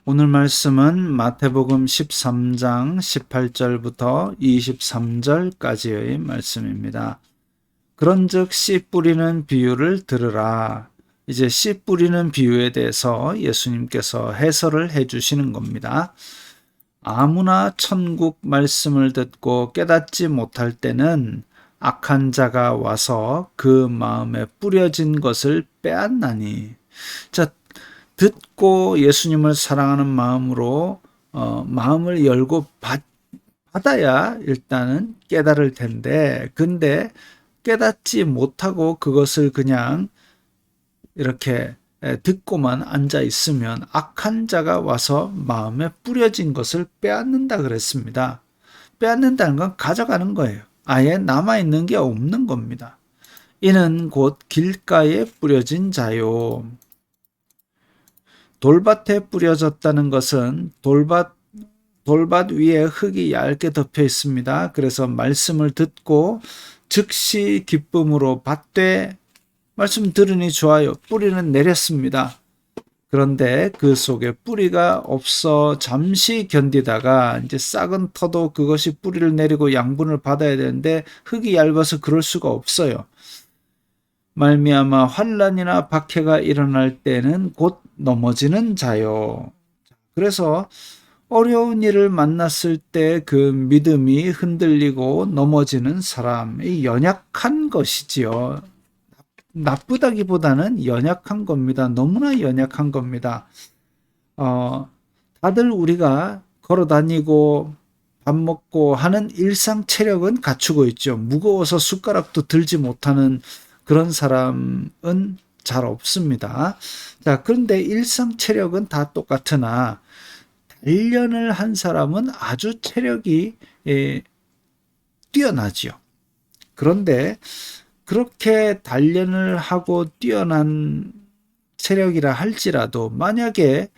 오늘 말씀은 마태복음 13장 18절부터 23절까지의 말씀입니다. 그런즉 씨 뿌리는 비유를 들으라. 이제 씨 뿌리는 비유에 대해서 예수님께서 해설을 해주시는 겁니다. 아무나 천국 말씀을 듣고 깨닫지 못할 때는 악한 자가 와서 그 마음에 뿌려진 것을 빼앗나니. 자, 듣고 예수님을 사랑하는 마음으로 마음을 열고 받아야 일단은 깨달을 텐데, 근데 깨닫지 못하고 그것을 그냥 이렇게 듣고만 앉아 있으면 악한 자가 와서 마음에 뿌려진 것을 빼앗는다 그랬습니다. 빼앗는다는 건 가져가는 거예요. 아예 남아있는 게 없는 겁니다. 이는 곧 길가에 뿌려진 자요. 돌밭에 뿌려졌다는 것은 돌밭 위에 흙이 얇게 덮여 있습니다. 그래서 말씀을 듣고 즉시 기쁨으로 받되 말씀 들으니 좋아요. 뿌리는 내렸습니다. 그런데 그 속에 뿌리가 없어 잠시 견디다가 이제 싹은 터도 그것이 뿌리를 내리고 양분을 받아야 되는데 흙이 얇아서 그럴 수가 없어요. 말미암아 환난이나 박해가 일어날 때는 곧 넘어지는 자요. 그래서 어려운 일을 만났을 때 그 믿음이 흔들리고 넘어지는 사람이 연약한 것이지요. 나쁘다기보다는 연약한 겁니다. 너무나 연약한 겁니다. 다들 우리가 걸어 다니고 밥 먹고 하는 일상 체력은 갖추고 있죠. 무거워서 숟가락도 들지 못하는 그런 사람은 잘 없습니다. 자, 그런데 일상 체력은 다 똑같으나 단련을 한 사람은 아주 체력이 뛰어나지요. 그런데 그렇게 단련을 하고 뛰어난 체력이라 할지라도 만약에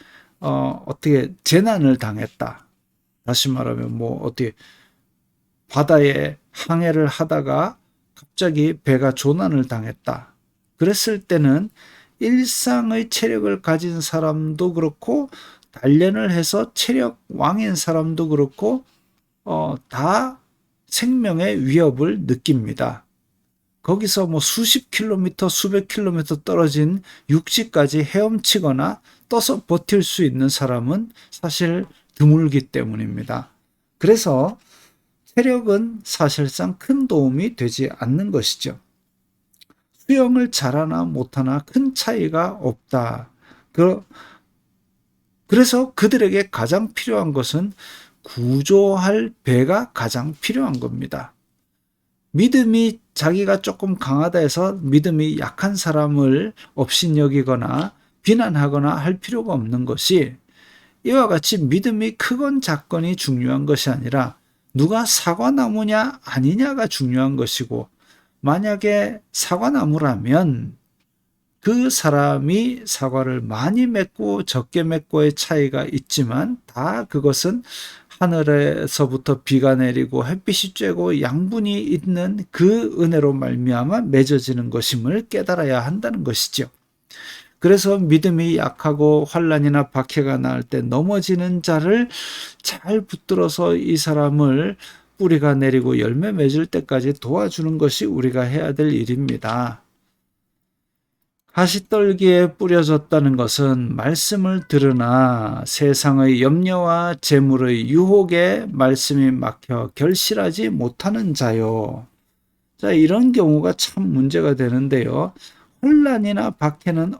어떻게 재난을 당했다. 다시 말하면 어떻게 바다에 항해를 하다가 갑자기 배가 조난을 당했다. 그랬을 때는 일상의 체력을 가진 사람도 그렇고 단련을 해서 체력 왕인 사람도 그렇고 다 생명의 위협을 느낍니다. 거기서 수십 킬로미터, 수백 킬로미터 떨어진 육지까지 헤엄치거나 떠서 버틸 수 있는 사람은 사실 드물기 때문입니다. 그래서 체력은 사실상 큰 도움이 되지 않는 것이죠. 수영을 잘하나 못하나 큰 차이가 없다. 그래서 그들에게 가장 필요한 것은 구조할 배가 가장 필요한 겁니다. 믿음이 자기가 조금 강하다 해서 믿음이 약한 사람을 업신여기거나 비난하거나 할 필요가 없는 것이, 이와 같이 믿음이 크건 작건이 중요한 것이 아니라 누가 사과나무냐 아니냐가 중요한 것이고, 만약에 사과나무라면 그 사람이 사과를 많이 맺고 적게 맺고의 차이가 있지만 다 그것은 하늘에서부터 비가 내리고 햇빛이 쬐고 양분이 있는 그 은혜로 말미암아 맺어지는 것임을 깨달아야 한다는 것이죠. 그래서 믿음이 약하고 환난이나 박해가 나올 때 넘어지는 자를 잘 붙들어서 이 사람을 뿌리가 내리고 열매 맺을 때까지 도와주는 것이 우리가 해야 될 일입니다. 가시떨기에 뿌려졌다는 것은 말씀을 들으나 세상의 염려와 재물의 유혹에 말씀이 막혀 결실하지 못하는 자요. 자, 이런 경우가 참 문제가 되는데요. 혼란이나 박해는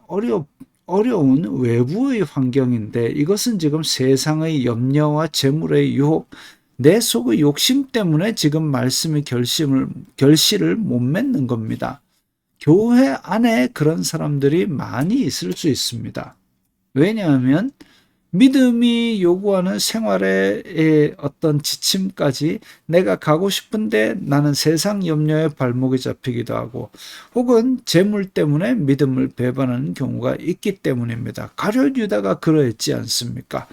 어려운 외부의 환경인데 이것은 지금 세상의 염려와 재물의 유혹, 내 속의 욕심 때문에 지금 말씀의 결실을 못 맺는 겁니다. 교회 안에 그런 사람들이 많이 있을 수 있습니다. 왜냐하면 믿음이 요구하는 생활의 어떤 지침까지 내가 가고 싶은데 나는 세상 염려에 발목이 잡히기도 하고, 혹은 재물 때문에 믿음을 배반하는 경우가 있기 때문입니다. 가룟 유다가 그러했지 않습니까?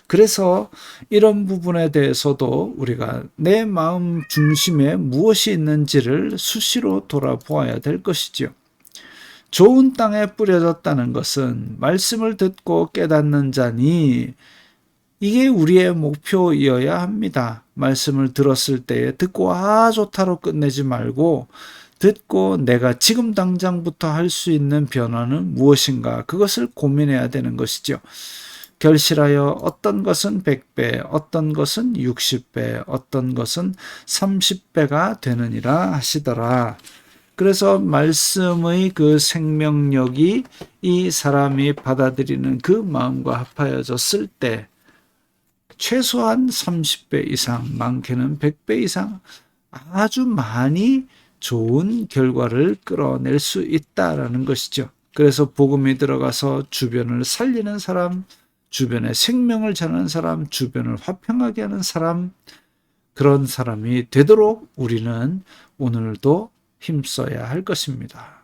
그래서 이런 부분에 대해서도 우리가 내 마음 중심에 무엇이 있는지를 수시로 돌아보아야 될 것이죠. 좋은 땅에 뿌려졌다는 것은 말씀을 듣고 깨닫는 자니 이게 우리의 목표이어야 합니다. 말씀을 들었을 때에 듣고 좋다로 끝내지 말고 듣고 내가 지금 당장부터 할 수 있는 변화는 무엇인가 그것을 고민해야 되는 것이죠. 결실하여 어떤 것은 100배, 어떤 것은 60배, 어떤 것은 30배가 되느니라 하시더라. 그래서 말씀의 그 생명력이 이 사람이 받아들이는 그 마음과 합하여졌을 때 최소한 30배 이상, 많게는 100배 이상 아주 많이 좋은 결과를 끌어낼 수 있다라는 것이죠. 그래서 복음이 들어가서 주변을 살리는 사람, 주변에 생명을 전하는 사람, 주변을 화평하게 하는 사람, 그런 사람이 되도록 우리는 오늘도 힘써야 할 것입니다.